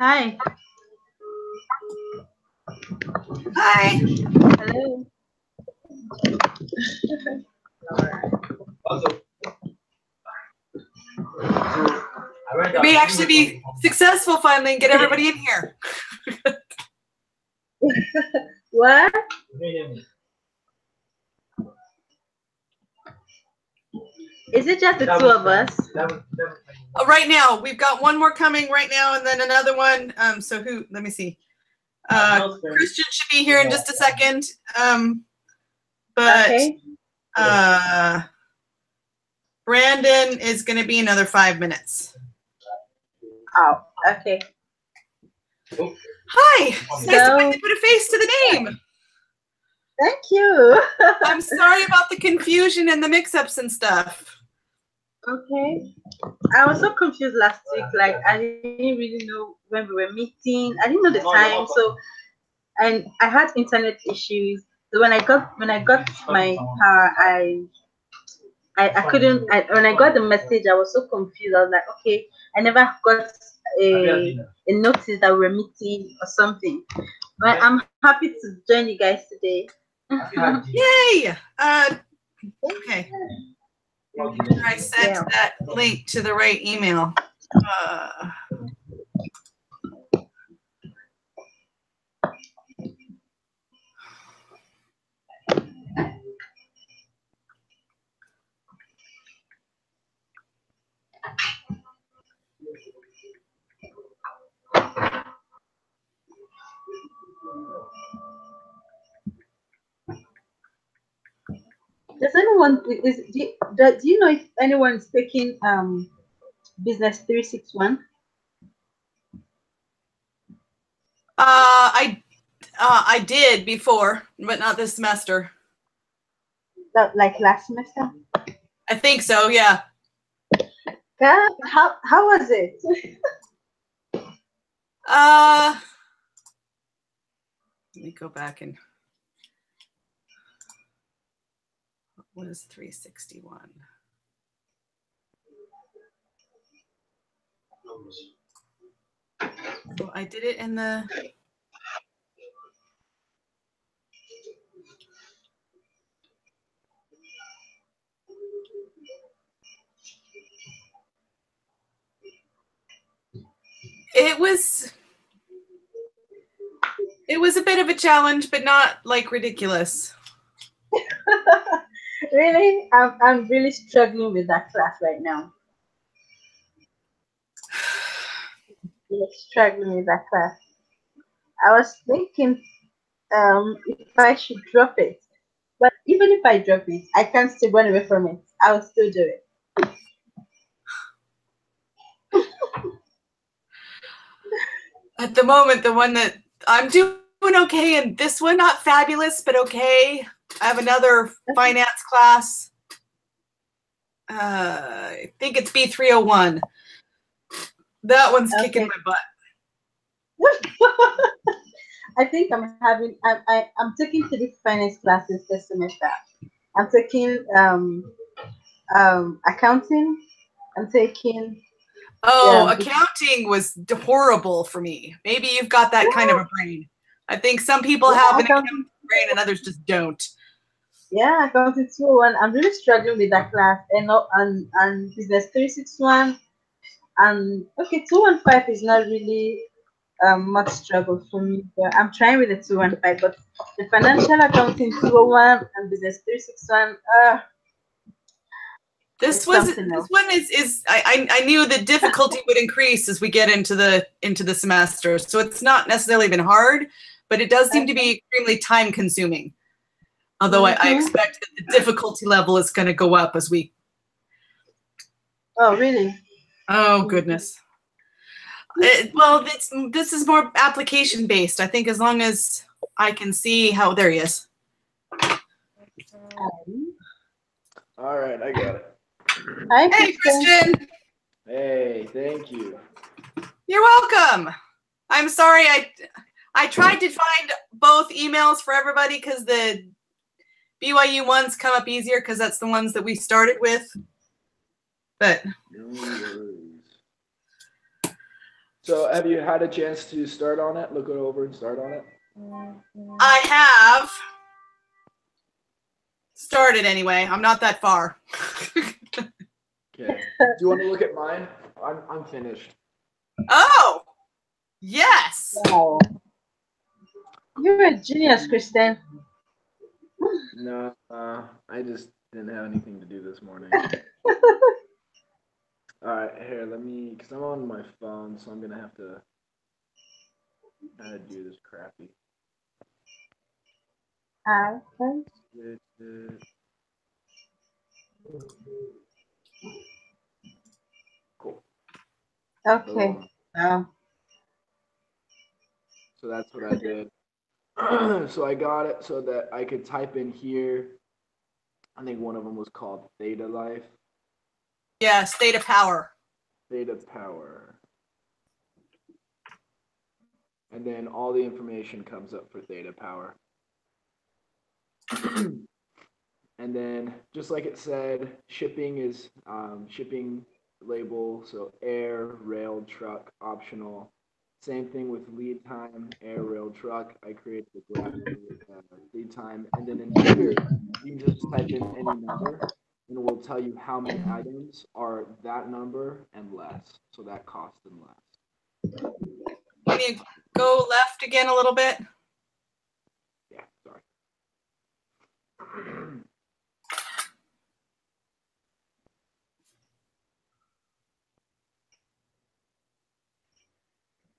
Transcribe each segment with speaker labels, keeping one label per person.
Speaker 1: Hi.
Speaker 2: Hi.
Speaker 1: Hello.
Speaker 2: We may actually be successful finally and get everybody in here.
Speaker 1: What? Is it just the two of us?
Speaker 2: Right now, we've got one more coming right now, and then another one. So who? Let me see. Christian should be here in just a second. But
Speaker 1: Okay.
Speaker 2: Brandon is going to be another 5 minutes.
Speaker 1: Oh, okay.
Speaker 2: Hi. It's nice to finally put a face to the name.
Speaker 1: Thank you.
Speaker 2: I'm sorry about the confusion and the mix-ups and stuff.
Speaker 1: Okay. I was so confused last week. Like, I didn't really know when we were meeting. I didn't know the time. So, and I had internet issues. So when I got my power, I couldn't. When I got the message, I was so confused. I was like, okay, I never got a notice that we're meeting or something. But I'm happy to join you guys today.
Speaker 2: Yay! Okay. Make sure I sent that link to the right email.
Speaker 1: Does anyone do you know if anyone's taking business 361?
Speaker 2: I did before, but not this semester.
Speaker 1: That like last semester?
Speaker 2: I think so, yeah.
Speaker 1: How was it?
Speaker 2: Let me go back and what is 361? So I did it in the It was a bit of a challenge, but not like ridiculous.
Speaker 1: Really? I'm really struggling with that class right now. Really struggling with that class. I was thinking if I should drop it. But even if I drop it, I can't still run away from it. I will still do it.
Speaker 2: At the moment, the one that I'm doing okay, and this one not fabulous, but okay. I have another finance class. I think it's B301. That one's kicking my butt.
Speaker 1: I think I'm taking 3 finance classes this semester. I'm taking accounting. I'm taking
Speaker 2: accounting was horrible for me. Maybe you've got that kind of a brain. I think some people have an accounting brain and others just don't.
Speaker 1: Yeah, accounting 201. I'm really struggling with that class, and business 361. And okay, 215 is not really much struggle for me, but I'm trying with the 215. But the financial accounting 201 and business 361.
Speaker 2: This one is I knew the difficulty would increase as we get into the semester. So it's not necessarily been hard, but it does seem to be extremely time consuming. Although I expect that the difficulty level is going to go up as we.
Speaker 1: Oh, really?
Speaker 2: Oh, goodness. This is more application based. I think as long as I can see how, there he is.
Speaker 3: All right, I got it.
Speaker 1: Hi,
Speaker 2: hey, Christian.
Speaker 3: Hey, thank you.
Speaker 2: You're welcome. I'm sorry. I tried to find both emails for everybody because the BYU ones come up easier because that's the ones that we started with. But
Speaker 3: no worries. So have you had a chance to start on it? Look it over and start on it?
Speaker 2: I have started anyway. I'm not that far.
Speaker 3: Okay. Do you want to look at mine? I'm finished.
Speaker 2: Oh, yes.
Speaker 1: Wow. You're a genius, Kristen.
Speaker 3: No, I just didn't have anything to do this morning. All right, here, let me, because I'm on my phone, so I'm going to have to do this crappy.
Speaker 1: Okay.
Speaker 3: Cool.
Speaker 1: Okay.
Speaker 3: So that's what I did. So I got it so that I could type in here. I think one of them was called Theta Life.
Speaker 2: Yeah, state of power.
Speaker 3: Theta Power. And then all the information comes up for Theta Power. And then, just like it said, shipping is shipping label, so air, rail, truck, optional. Same thing with lead time, air, rail, truck. I create the graph for lead time. And then in here, you can just type in any number, and it will tell you how many items are that number and less. So that cost and less.
Speaker 2: Can you go left again a little bit?
Speaker 3: Yeah, sorry.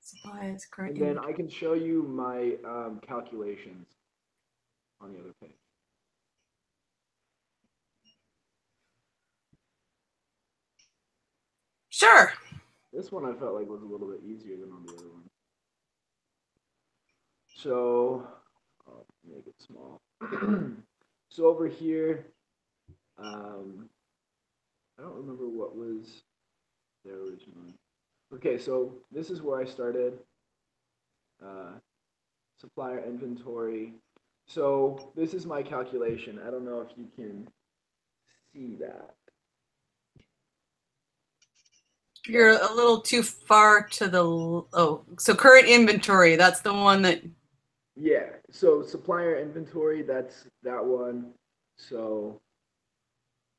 Speaker 2: Supplies, current.
Speaker 3: And then I can show you my calculations on the other page.
Speaker 2: Sure.
Speaker 3: This one I felt like was a little bit easier than on the other one. So, I'll make it small. So over here, I don't remember what was there originally. Okay, so this is where I started. Supplier inventory. So this is my calculation. I don't know if you can see that.
Speaker 2: You're a little too far to the, oh, so current inventory, that's the one that.
Speaker 3: Yeah, so supplier inventory, that's that one. So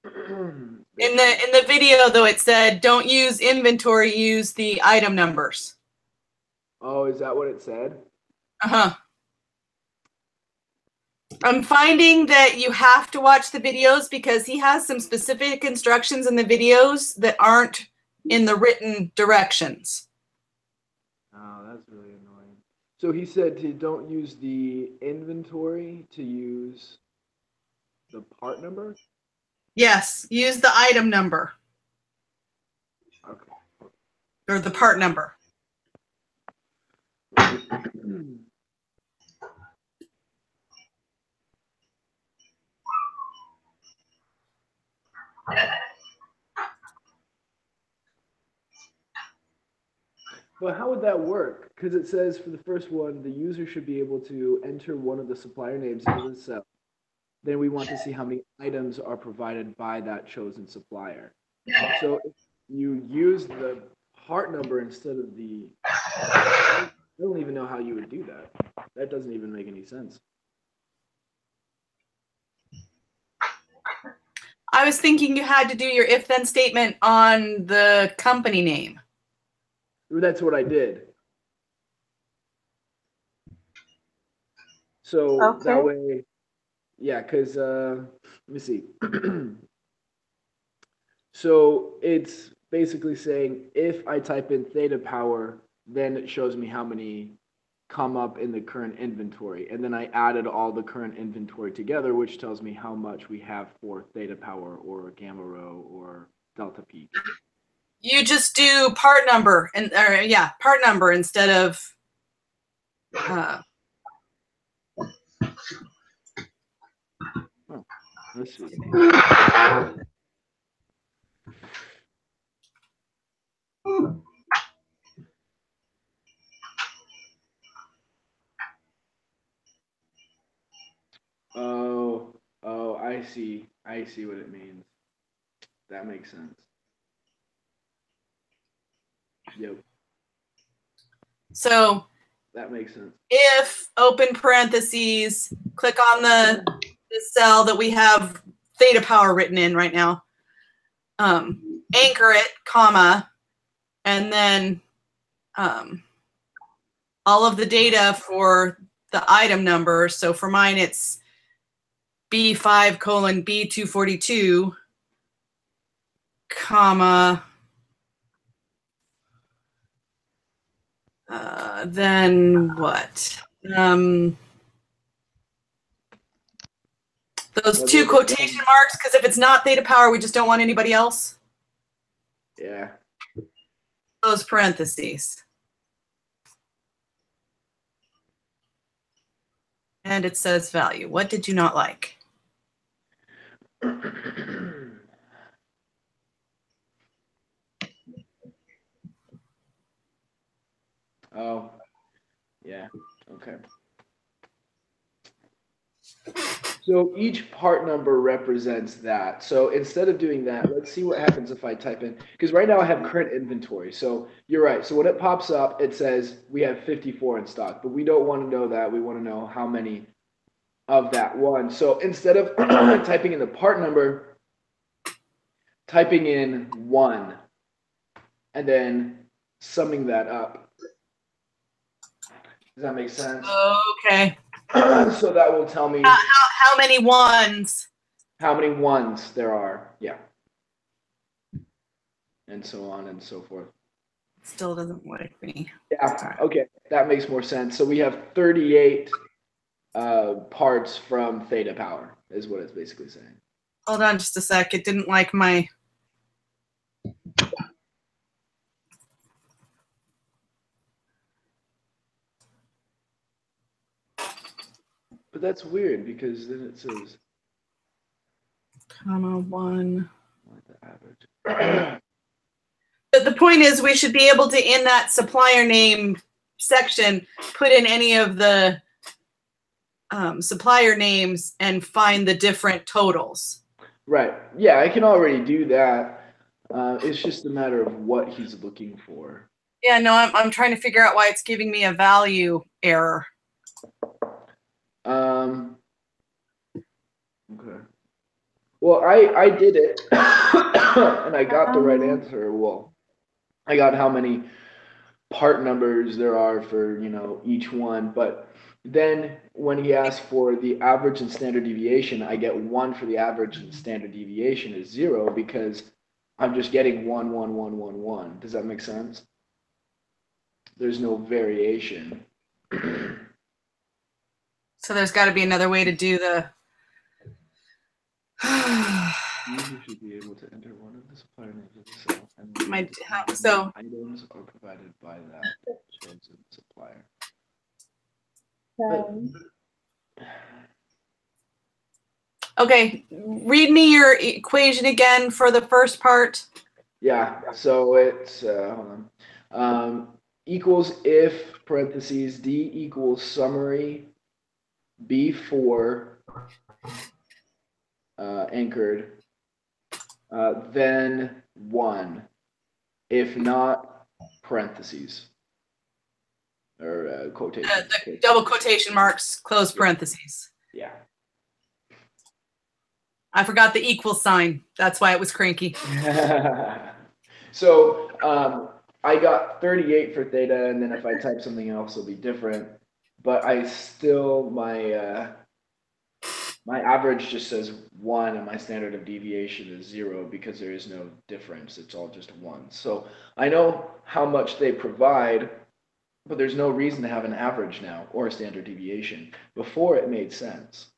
Speaker 2: In the video though, it said don't use inventory, use the item numbers.
Speaker 3: Oh, is that what it said?
Speaker 2: Uh-huh. I'm finding that you have to watch the videos because he has some specific instructions in the videos that aren't in the written directions.
Speaker 3: Oh, that's really annoying. So he said to don't use the inventory, to use the part number?
Speaker 2: Yes, use the item number.
Speaker 3: Okay.
Speaker 2: Or the part number.
Speaker 3: But how would that work? Because it says for the first one, the user should be able to enter one of the supplier names into the cell. Then we want to see how many items are provided by that chosen supplier. So if you use the part number instead of the, I don't even know how you would do that. That doesn't even make any sense.
Speaker 2: I was thinking you had to do your if-then statement on the company name.
Speaker 3: That's what I did. So
Speaker 1: Okay.
Speaker 3: that way, yeah, because let me see. So it's basically saying if I type in theta power, then it shows me how many come up in the current inventory. And then I added all the current inventory together, which tells me how much we have for theta power or gamma rho or delta peak.
Speaker 2: You just do part number and part number instead of
Speaker 3: Let's see. Oh, I see. I see what it means. That makes sense. Yep.
Speaker 2: So
Speaker 3: that makes sense.
Speaker 2: If open parentheses, click on the cell that we have theta power written in right now, anchor it, comma, and then all of the data for the item number. So for mine, it's B5 colon B242, comma, then what? Those two quotation marks, because if it's not theta power, we just don't want anybody else.
Speaker 3: Yeah.
Speaker 2: Those parentheses. And it says value. What did you not like?
Speaker 3: Oh, yeah, okay. So each part number represents that. So instead of doing that, let's see what happens if I type in, because right now I have current inventory. So you're right. So when it pops up, it says we have 54 in stock, but we don't want to know that. We want to know how many of that one. So instead of typing in the part number, typing in 1 and then summing that up. Does that make sense?
Speaker 2: Okay.
Speaker 3: So that will tell me
Speaker 2: how many ones?
Speaker 3: How many ones there are, yeah. And so on and so forth.
Speaker 2: Still doesn't work for me.
Speaker 3: Yeah, okay, that makes more sense. So we have 38 parts from theta power, is what it's basically saying.
Speaker 2: Hold on just a sec. It didn't like my...
Speaker 3: But that's weird because then it says...
Speaker 2: comma 1.
Speaker 3: The average.
Speaker 2: But the point is we should be able to, in that supplier name section, put in any of the supplier names and find the different totals.
Speaker 3: Right. Yeah, I can already do that. It's just a matter of what he's looking for.
Speaker 2: Yeah, no, I'm trying to figure out why it's giving me a value error.
Speaker 3: Okay. Well, I did it, and I got the right answer. Well, I got how many part numbers there are for, you know, each one. But then when he asked for the average and standard deviation, I get 1 for the average, and standard deviation is 0 because I'm just getting 1, 1, 1, 1, 1. Does that make sense? There's no variation.
Speaker 2: So there's got to be another way to do the...
Speaker 3: You should be able to enter one of the supplier names of the cell, and
Speaker 2: so
Speaker 3: items are provided by that chosen supplier.
Speaker 2: Okay, read me your equation again for the first part.
Speaker 3: Yeah, so it's hold on. Equals if parentheses D equals summary B4 anchored, then 1. If not, parentheses or quotation.
Speaker 2: The double quotation marks, close parentheses.
Speaker 3: Yeah.
Speaker 2: I forgot the equal sign. That's why it was cranky.
Speaker 3: So I got 38 for theta, and then if I type something else, it'll be different. But I still, my average just says 1, and my standard of deviation is 0 because there is no difference. It's all just 1. So I know how much they provide, but there's no reason to have an average now or a standard deviation. Before it made sense.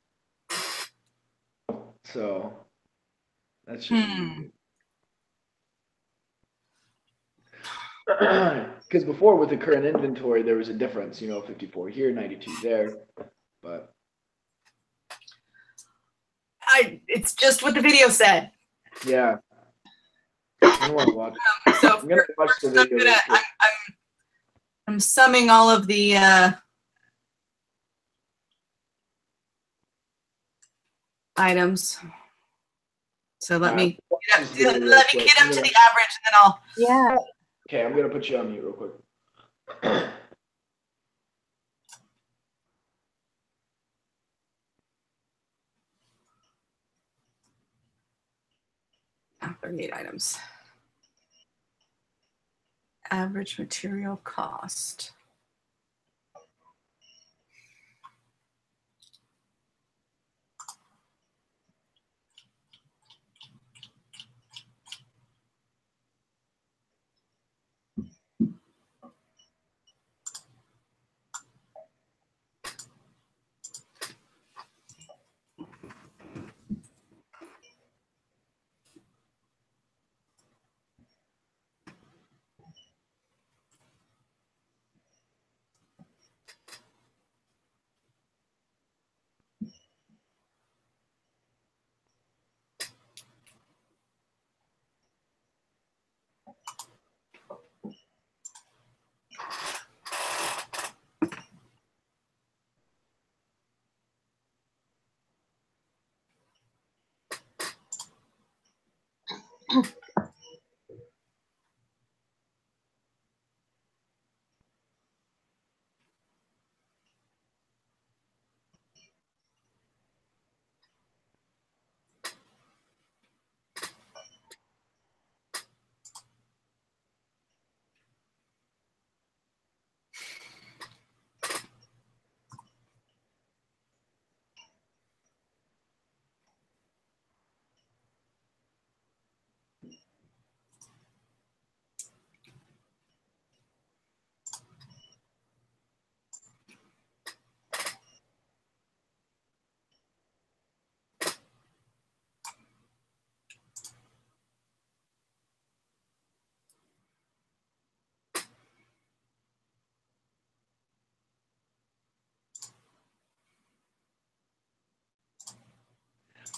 Speaker 3: So that's just because before with the current inventory there was a difference, you know, 54 here, 92 there, but
Speaker 2: it's just what the video said.
Speaker 3: Yeah. I want to watch.
Speaker 2: So
Speaker 3: I'm gonna watch the video.
Speaker 2: I'm summing all of the items. So let me get up to the average, and then I'll.
Speaker 1: Yeah.
Speaker 3: Okay, I'm gonna put you on mute real quick.
Speaker 2: 38 items. Average material cost.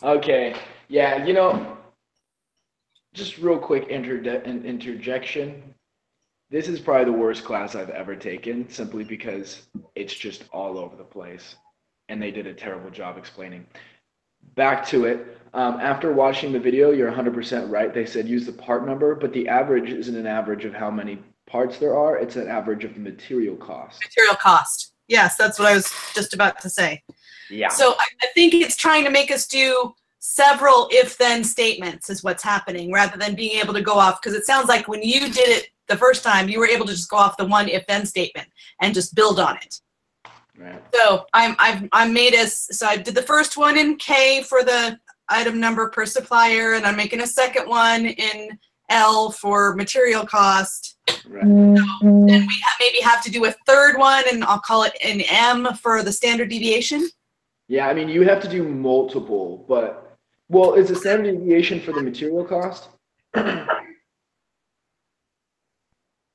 Speaker 3: Okay. Yeah, just real quick interjection. This is probably the worst class I've ever taken, simply because it's just all over the place, and they did a terrible job explaining. Back to it. After watching the video, you're 100% right. They said use the part number, but the average isn't an average of how many parts there are. It's an average of the material cost.
Speaker 2: Material cost. Yes, that's what I was just about to say.
Speaker 3: Yeah.
Speaker 2: So I think it's trying to make us do several if-then statements is what's happening, rather than being able to go off, because it sounds like when you did it the first time, you were able to just go off the one if-then statement and just build on it.
Speaker 3: Right.
Speaker 2: So I'm made as, so I did the first one in K for the item number per supplier, and I'm making a second one in L for material cost.
Speaker 3: Right.
Speaker 2: So then we maybe have to do a third one, and I'll call it an M for the standard deviation.
Speaker 3: Yeah, I mean, you have to do multiple, but, well, is the standard deviation for the material cost?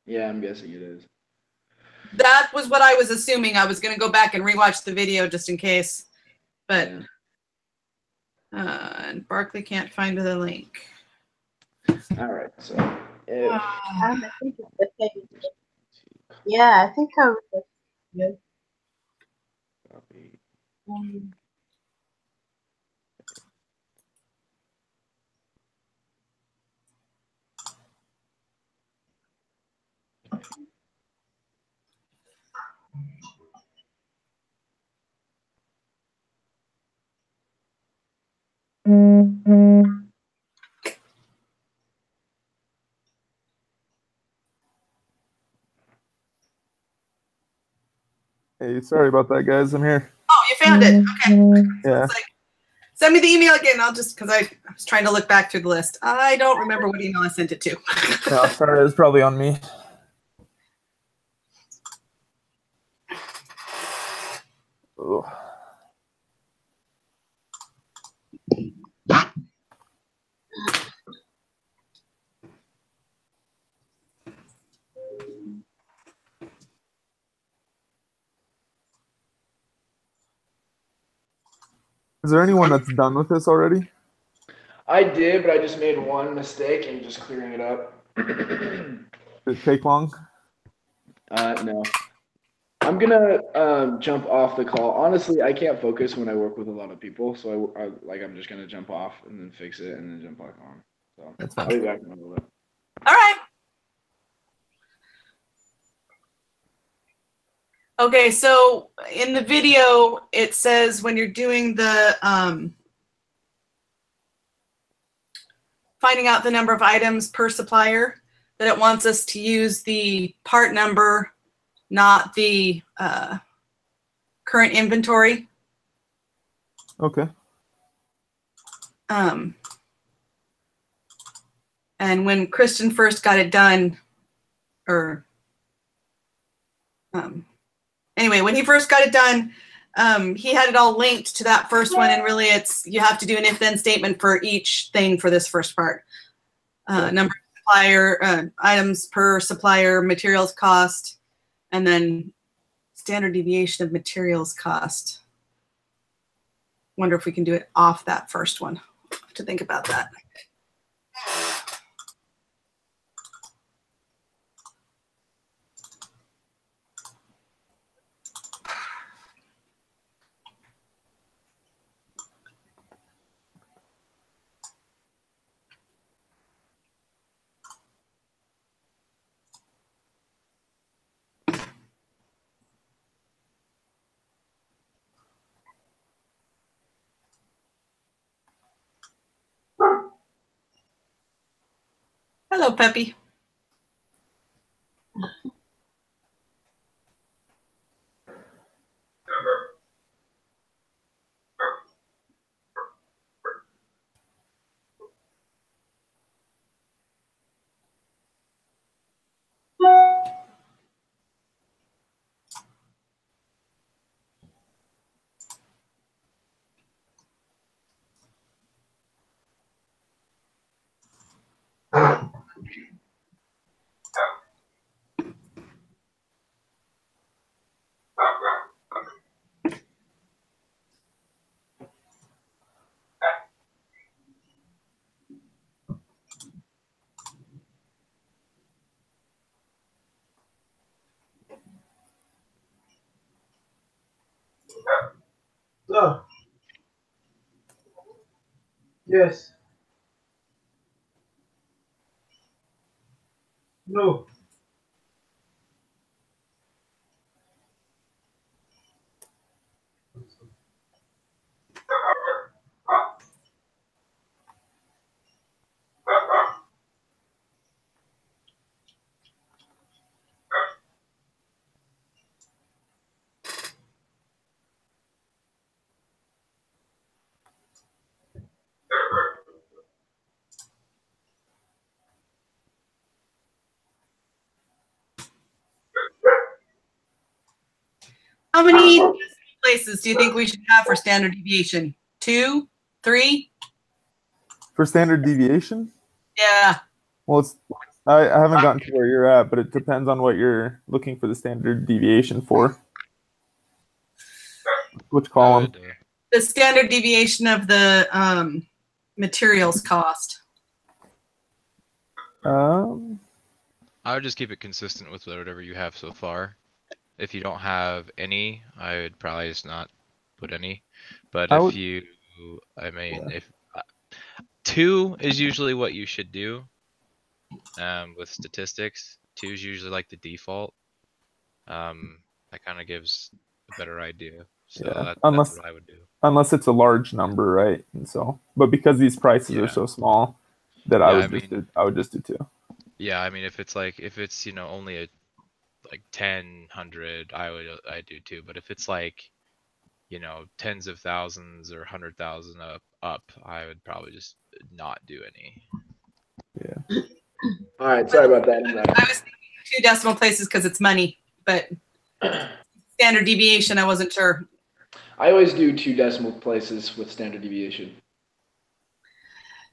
Speaker 3: Yeah, I'm guessing it is.
Speaker 2: That was what I was assuming. I was going to go back and rewatch the video just in case, but and Barkley can't find the link.
Speaker 3: All right, so if
Speaker 1: I think it's the same. Yeah, I think I was. Yeah.
Speaker 3: copy.
Speaker 4: Hey, sorry about that, guys. I'm here.
Speaker 2: Oh, you found it. Okay.
Speaker 4: Yeah.
Speaker 2: It's like, send me the email again. I'll just, because I was trying to look back through the list. I don't remember what email I sent it to.
Speaker 4: No, sorry, it was probably on me. Ugh. Is there anyone that's done with this already?
Speaker 3: I did, but I just made one mistake and just clearing it up.
Speaker 4: Did it take long?
Speaker 3: No. I'm gonna jump off the call. Honestly, I can't focus when I work with a lot of people, so I'm just gonna jump off and then fix it and then jump back on. So
Speaker 4: That's fine.
Speaker 3: I'll be back in a little bit.
Speaker 2: All right. Okay, so in the video, it says when you're doing the finding out the number of items per supplier, that it wants us to use the part number, not the current inventory.
Speaker 4: Okay.
Speaker 2: And when Kristen first got it done, anyway, when he first got it done, he had it all linked to that first one, and really you have to do an if-then statement for each thing for this first part. Number of supplier, items per supplier, materials cost, and then standard deviation of materials cost. Wonder if we can do it off that first one. I'll have to think about that. Hello, Peppy.
Speaker 5: No. Yes. No.
Speaker 2: How many places do you think we should have for standard deviation? 2, 3?
Speaker 4: For standard deviation?
Speaker 2: Yeah.
Speaker 4: Well, I haven't gotten to where you're at, but it depends on what you're looking for the standard deviation for. Which column?
Speaker 2: The standard deviation of the materials cost.
Speaker 6: I would just keep it consistent with whatever you have so far. If you don't have any, I would probably just not put any. But if you, I mean, if 2 is usually what you should do. With statistics, 2 is usually like the default. That kind of gives a better idea. So
Speaker 4: Yeah.
Speaker 6: that's what I would do.
Speaker 4: Unless it's a large number, right? And so, but because these prices are so small, that I would just do 2.
Speaker 6: Yeah, I mean, if it's only a like 10, 100, I do 2. But if it's like, tens of thousands or 100,000 up, I would probably just not do any.
Speaker 4: Yeah.
Speaker 3: All right, sorry about that.
Speaker 2: I was thinking 2 decimal places because it's money, but standard deviation, I wasn't sure.
Speaker 3: I always do 2 decimal places with standard deviation.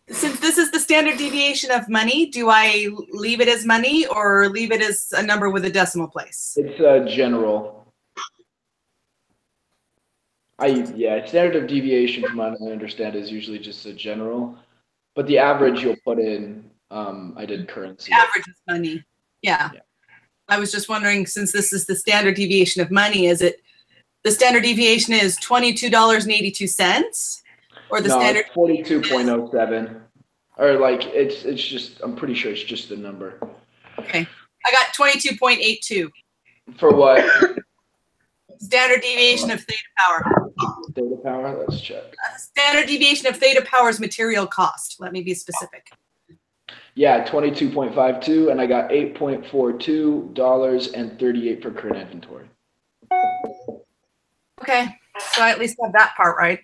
Speaker 2: Since this is the standard deviation of money, do I leave it as money or leave it as a number with a decimal place?
Speaker 3: It's general. Standard of deviation, from what I understand, is usually just a general, but the average you'll put in. I did currency.
Speaker 2: The average is money. Yeah. I was just wondering, since this is the standard deviation of money, is it the standard deviation is $22.82, or the standard
Speaker 3: 42.07, or like it's just, I'm pretty sure it's just the number.
Speaker 2: Okay, I got 22.82.
Speaker 3: For what?
Speaker 2: Standard deviation of theta power.
Speaker 3: Theta power. Let's check.
Speaker 2: Standard deviation of theta power's material cost. Let me be specific.
Speaker 3: Yeah, 22.52, and I got $8.42.38 per current inventory.
Speaker 2: Okay, so I at least have that part right.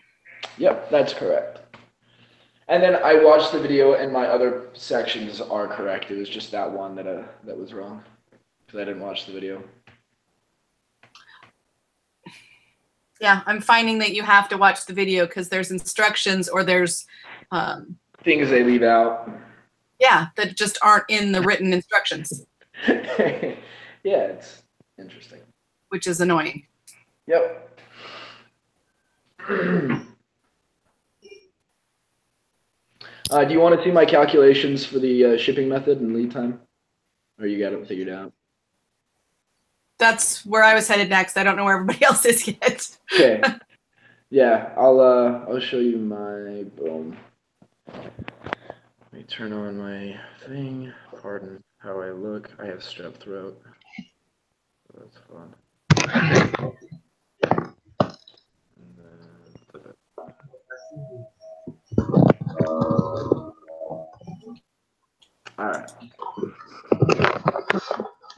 Speaker 3: Yep, that's correct. And then I watched the video, and my other sections are correct. It was just that one that was wrong because I didn't watch the video.
Speaker 2: Yeah, I'm finding that you have to watch the video because there's instructions or there's
Speaker 3: things they leave out.
Speaker 2: Yeah, that just aren't in the written instructions.
Speaker 3: Yeah, it's interesting.
Speaker 2: Which is annoying.
Speaker 3: Yep. Do you want to see my calculations for the shipping method and lead time? Or you got it figured out?
Speaker 2: That's where I was headed next. I don't know where everybody else is yet.
Speaker 3: Okay. Yeah, I'll show you my boom. Let me turn on my thing. Pardon how I look. I have strep throat. That's fun. All right.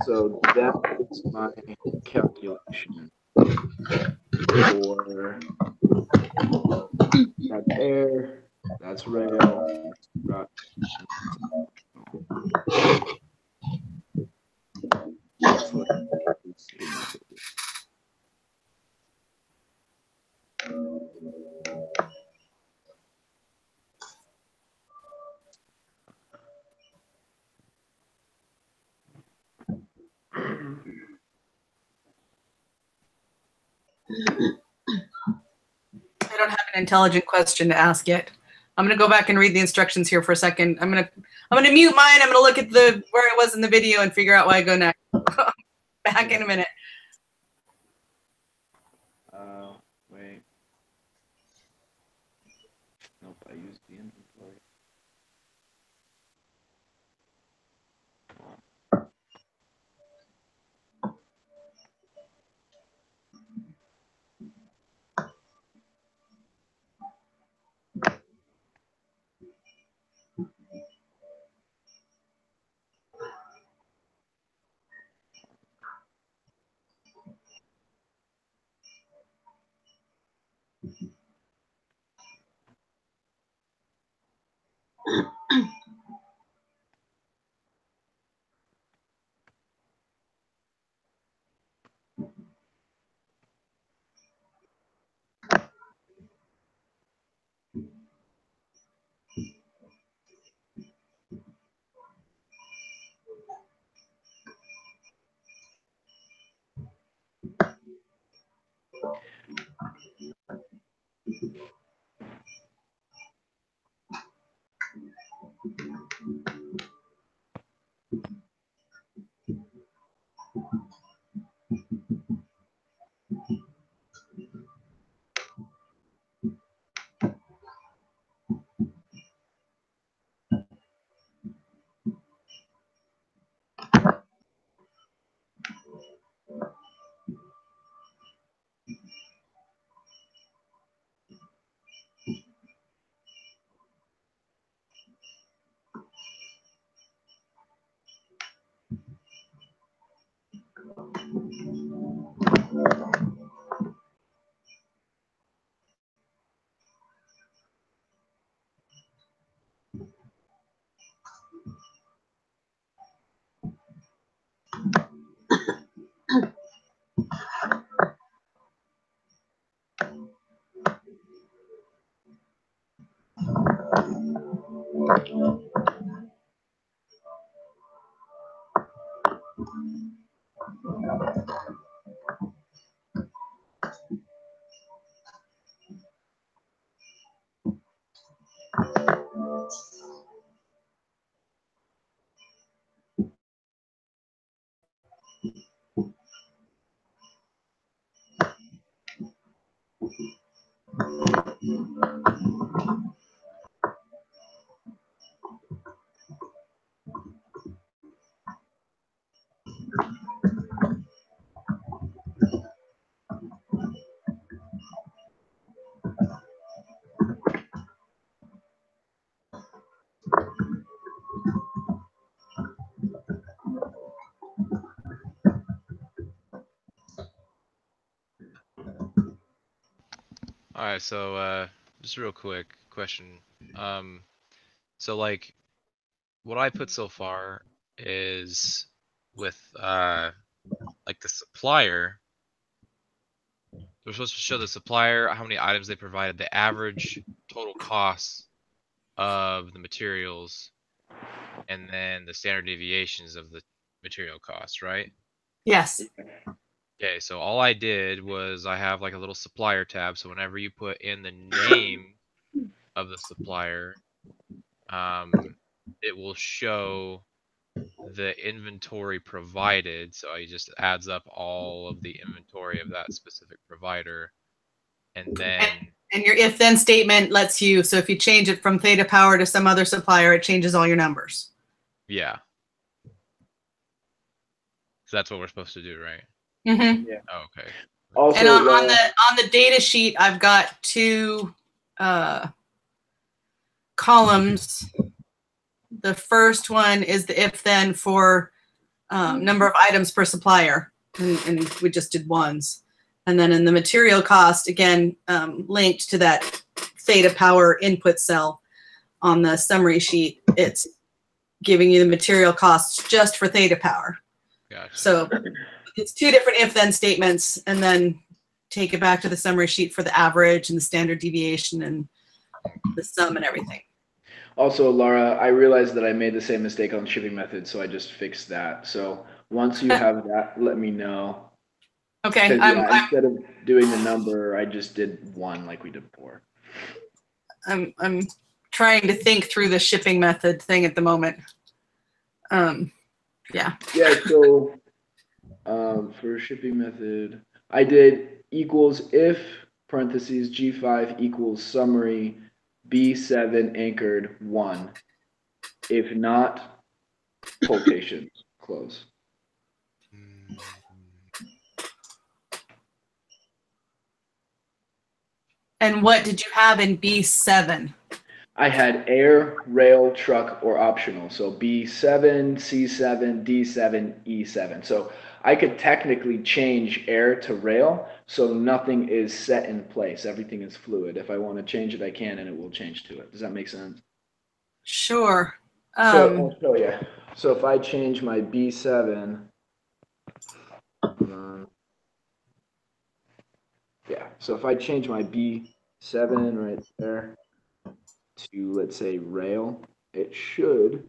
Speaker 3: So that's my calculation for that's air, that's rail, that's
Speaker 2: I don't have an intelligent question to ask yet. I'm gonna go back and read the instructions here for a second. I'm gonna mute mine. I'm gonna look at where it was in the video and figure out why I go next. Back in a minute.
Speaker 3: Wait. Nope, I used the inventory.
Speaker 6: right, so just a real quick question. So like what I put so far is with like the supplier, they're supposed to show the supplier how many items they provided, the average total cost of the materials, and then the standard deviations of the material costs, right?
Speaker 2: Yes.
Speaker 6: Okay, so all I did was I have like a little supplier tab, so whenever you put in the name of the supplier, it will show the inventory provided. So it just adds up all of the inventory of that specific provider. And then
Speaker 2: and your if then statement lets you, so if you change it from Theta Power to some other supplier, it changes all your numbers.
Speaker 6: yeah. So that's what we're supposed to do, right?
Speaker 2: Mm-hmm.
Speaker 3: Yeah.
Speaker 6: Oh, okay.
Speaker 3: Also,
Speaker 2: And on the data sheet, I've got two columns. The first one is the if then for number of items per supplier, and we just did ones. And then in the material cost, again, linked to that Theta Power input cell on the summary sheet, it's giving you the material costs just for Theta Power.
Speaker 6: Gotcha.
Speaker 2: So it's two different if then statements, and then take it back to the summary sheet for the average and the standard deviation and the sum and everything.
Speaker 3: Also, Laura, I realized that I made the same mistake on shipping method, so I just fixed that. So once you have that, let me know.
Speaker 2: Okay.
Speaker 3: Instead of doing the number, I just did one like we did before.
Speaker 2: I'm trying to think through the shipping method thing at the moment. Yeah.
Speaker 3: Yeah, so for shipping method, I did equals if parentheses G5 equals summary B7 anchored 1. If not, quotations close.
Speaker 2: And what did you have in B7?
Speaker 3: I had air, rail, truck, or optional. So B7, C7, D7, E7. So I could technically change air to rail, so nothing is set in place. Everything is fluid. If I want to change it, I can, and it will change to it. Does that make sense?
Speaker 2: Sure.
Speaker 3: So I'll show you. So if I change my B7, yeah. So if I change my B7 right there to, let's say, rail, it should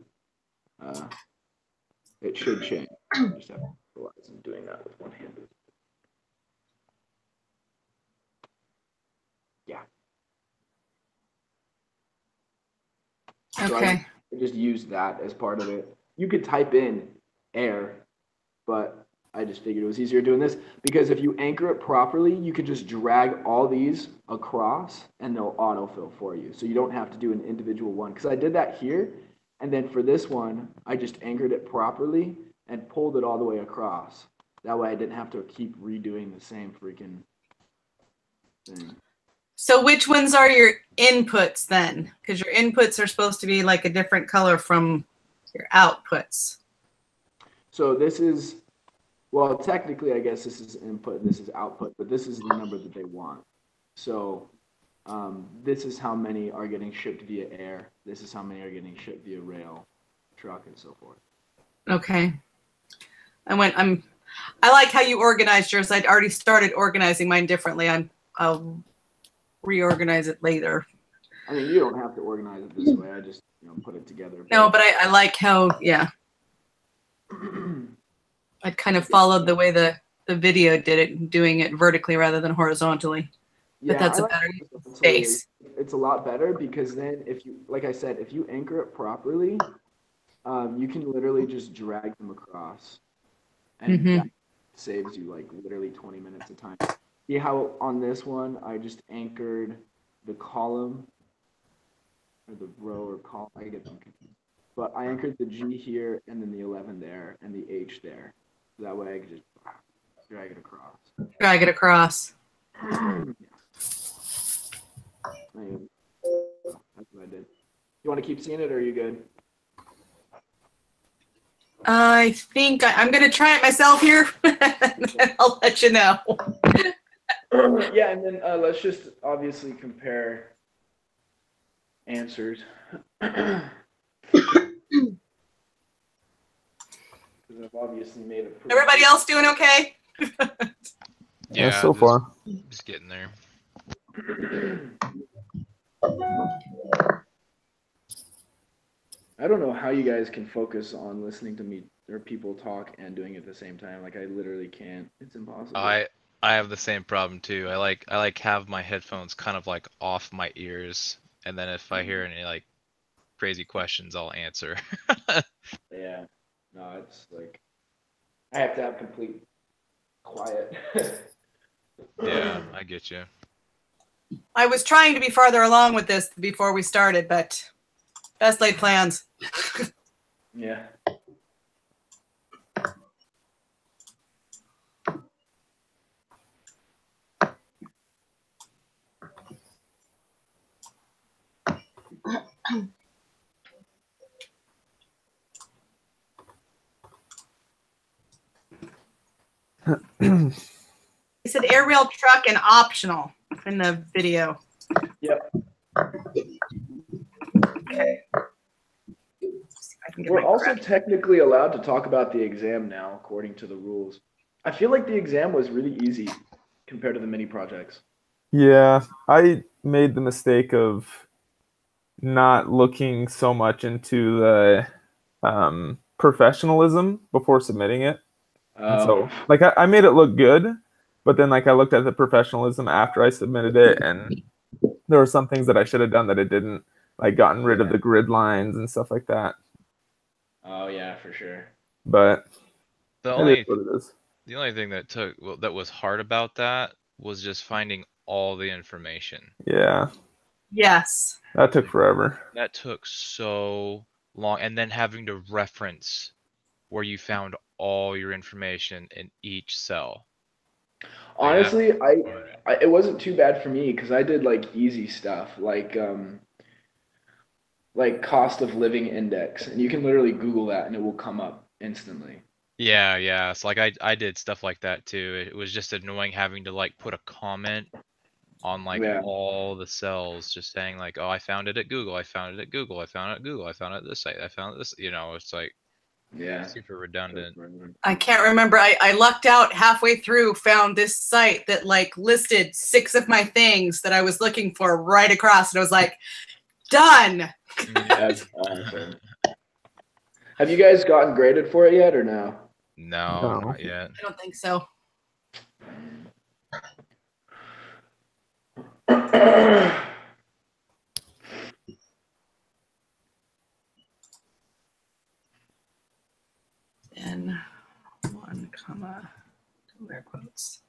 Speaker 3: change. I just have to realize I'm doing that with one hand. Yeah.
Speaker 2: Okay.
Speaker 3: So I just use that as part of it. You could type in air, but I just figured it was easier doing this because if you anchor it properly, you could just drag all these across and they'll autofill for you. So you don't have to do an individual one. Because I did that here, and then for this one, I just anchored it properly and pulled it all the way across. That way I didn't have to keep redoing the same freaking thing.
Speaker 2: So which ones are your inputs then? Because your inputs are supposed to be like a different color from your outputs.
Speaker 3: So this is, well, technically, I guess this is input, this is output, but this is the number that they want. So this is how many are getting shipped via air. This is how many are getting shipped via rail, truck, and so forth.
Speaker 2: Okay. I like how you organized yours. I'd already started organizing mine differently. I'll reorganize it later.
Speaker 3: I mean, you don't have to organize it this way. I just put it together.
Speaker 2: No, but I like how, yeah. I kind of followed the way the video did it, doing it vertically rather than horizontally. But that's a better space.
Speaker 3: It's a lot better because then if you, like I said, if you anchor it properly, you can literally just drag them across. And that saves you like literally 20 minutes of time. See how on this one, I just anchored the column or the row or column, I get them confused. But I anchored the G here and then the 11 there and the H there. That way I could just drag it across.
Speaker 2: Drag it across.
Speaker 3: That's what I did. You want to keep seeing it or are you good?
Speaker 2: I think I'm going to try it myself here. And I'll let you know.
Speaker 3: Yeah, and then let's just obviously compare answers. Because I've obviously made a pretty
Speaker 2: Everybody else doing okay?
Speaker 6: Yeah,
Speaker 4: so far.
Speaker 6: Just getting there.
Speaker 3: I don't know how you guys can focus on listening to me or people talk and doing it at the same time. Like I literally can't. It's impossible.
Speaker 6: I have the same problem too. I like have my headphones kind of like off my ears, and then if I hear any like crazy questions, I'll answer.
Speaker 3: Yeah. No, it's like I have to have complete quiet.
Speaker 6: Yeah, I get you.
Speaker 2: I was trying to be farther along with this before we started, but best laid plans.
Speaker 3: Yeah.
Speaker 2: He said air rail truck and optional in the video.
Speaker 3: Yep.
Speaker 2: Okay.
Speaker 3: We're also technically allowed to talk about the exam now, according to the rules. I feel like the exam was really easy compared to the mini projects.
Speaker 4: Yeah, I made the mistake of not looking so much into the professionalism before submitting it. And so, like, I made it look good, but then, like, I looked at the professionalism after I submitted it, and there were some things that I should have done that I didn't, like, gotten rid of the grid lines and stuff like that.
Speaker 3: Oh yeah, for sure.
Speaker 4: But
Speaker 6: The
Speaker 4: it is what it is.
Speaker 6: The only thing that was hard about that was just finding all the information.
Speaker 4: Yeah.
Speaker 2: Yes.
Speaker 4: That took forever.
Speaker 6: That took so long, and then having to reference where you found all your information in each cell.
Speaker 3: Honestly, it wasn't too bad for me because I did like easy stuff like cost of living index, and you can literally Google that and it will come up instantly.
Speaker 6: Yeah. So like I did stuff like that too. It was just annoying having to like put a comment on like all the cells, just saying like, oh, I found it at Google, I found it at Google, I found it at Google, I found it at this site, I found it this. It's like super redundant.
Speaker 2: I can't remember. I lucked out halfway through, found this site that like listed 6 of my things that I was looking for right across, and I was like, done.
Speaker 3: That's awesome. Have you guys gotten graded for it yet or no?
Speaker 6: No, not yet.
Speaker 2: I don't think so. And 1 comma 2 air quotes.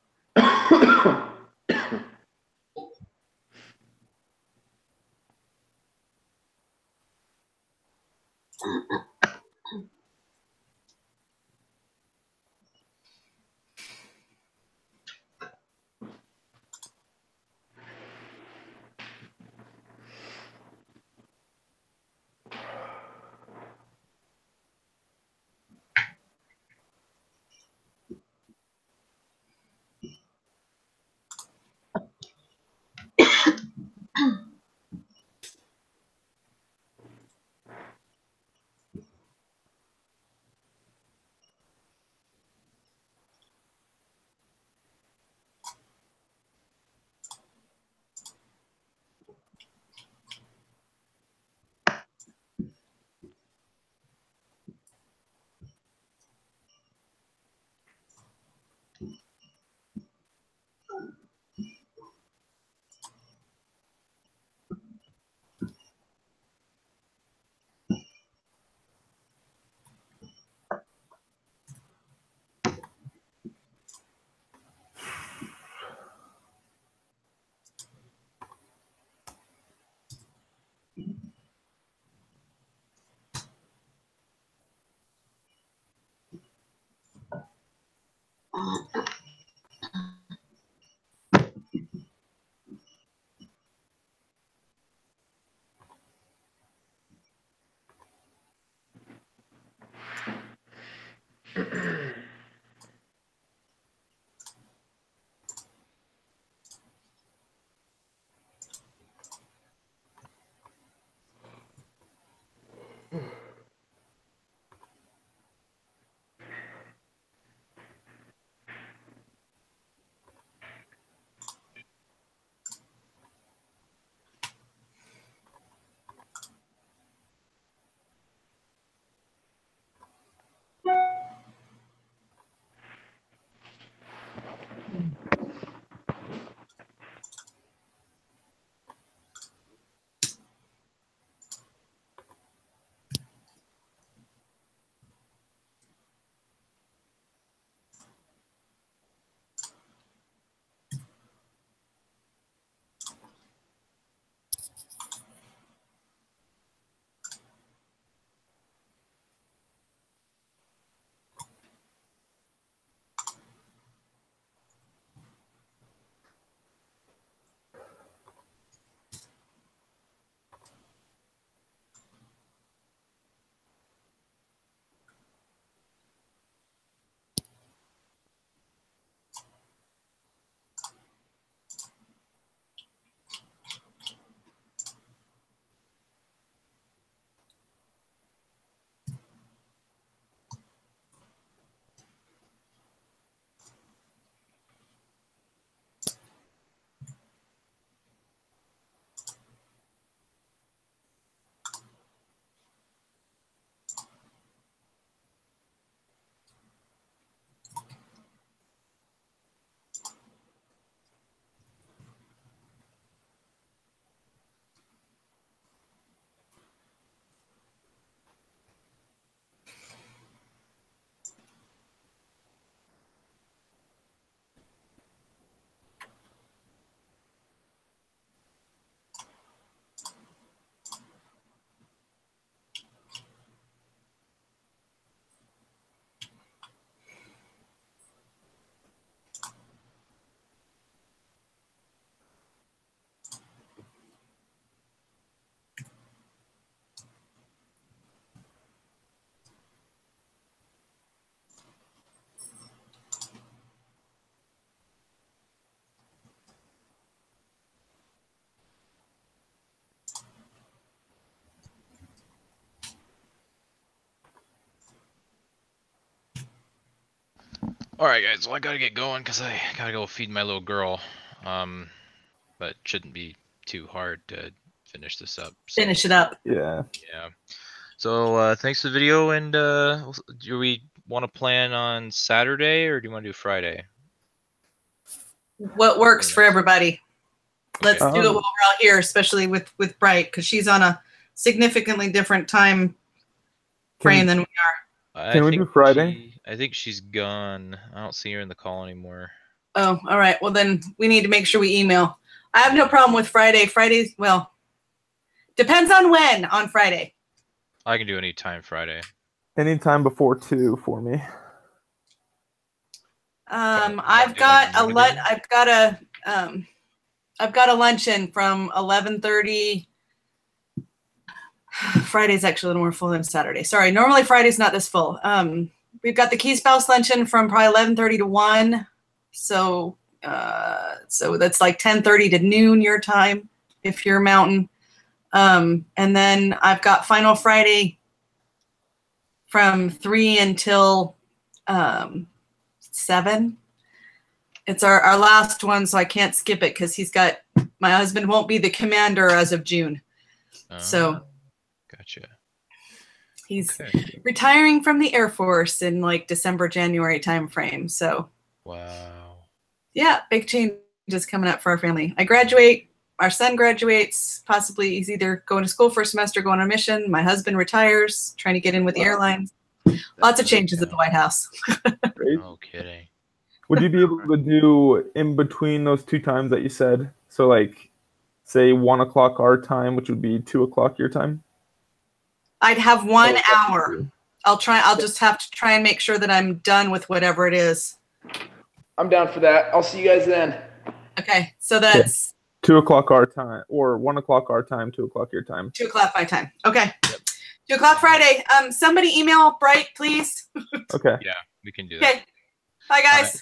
Speaker 6: All right, guys. Well, I gotta get going because I gotta go feed my little girl. But it shouldn't be too hard to finish this up. So,
Speaker 2: Finish it up.
Speaker 4: Yeah.
Speaker 6: yeah. So thanks for the video. And do we want to plan on Saturday or do you want to do Friday?
Speaker 2: What works for everybody? Let's
Speaker 6: Okay.
Speaker 2: do it while we're out here, especially with Bright, because she's on a significantly different time frame than we are.
Speaker 4: Can we do Friday?
Speaker 6: I think she's gone. I don't see her in the call anymore.
Speaker 2: Oh, all right. Well, then we need to make sure we email. I have no problem with Friday. Friday's, well, depends on when on Friday.
Speaker 6: I can do any time Friday.
Speaker 4: Anytime before 2 for me.
Speaker 2: I've got a luncheon from 11:30. Friday's actually a little more full than Saturday. Sorry, normally Friday's not this full. We've got the Key Spouse luncheon from probably 11:30 to 1. So that's like 10:30 to noon your time if you're Mountain. And then I've got Final Friday from 3 until 7. It's our last one, so I can't skip it because my husband won't be the commander as of June. So
Speaker 6: gotcha.
Speaker 2: He's retiring from the Air Force in like December, January time frame. So
Speaker 6: wow.
Speaker 2: Yeah, big changes coming up for our family. I graduate. Our son graduates. Possibly he's either going to school for a semester, going on a mission. My husband retires, trying to get in with the airlines. Lots of changes at the White House.
Speaker 6: No kidding.
Speaker 4: Would you be able to do in between those 2 times that you said? So like, say 1 o'clock our time, which would be 2 o'clock your time?
Speaker 2: I'd have 1 hour. I'll just have to try and make sure that I'm done with whatever it is.
Speaker 3: I'm down for that. I'll see you guys then.
Speaker 2: Okay, so that's
Speaker 4: 2 o'clock our time, or 1 o'clock our time, 2 o'clock your time.
Speaker 2: 2 o'clock my time. Okay. 2 o'clock Friday. Somebody email Bright, please.
Speaker 4: Okay.
Speaker 6: Yeah, we can do that.
Speaker 2: Okay. Bye, guys.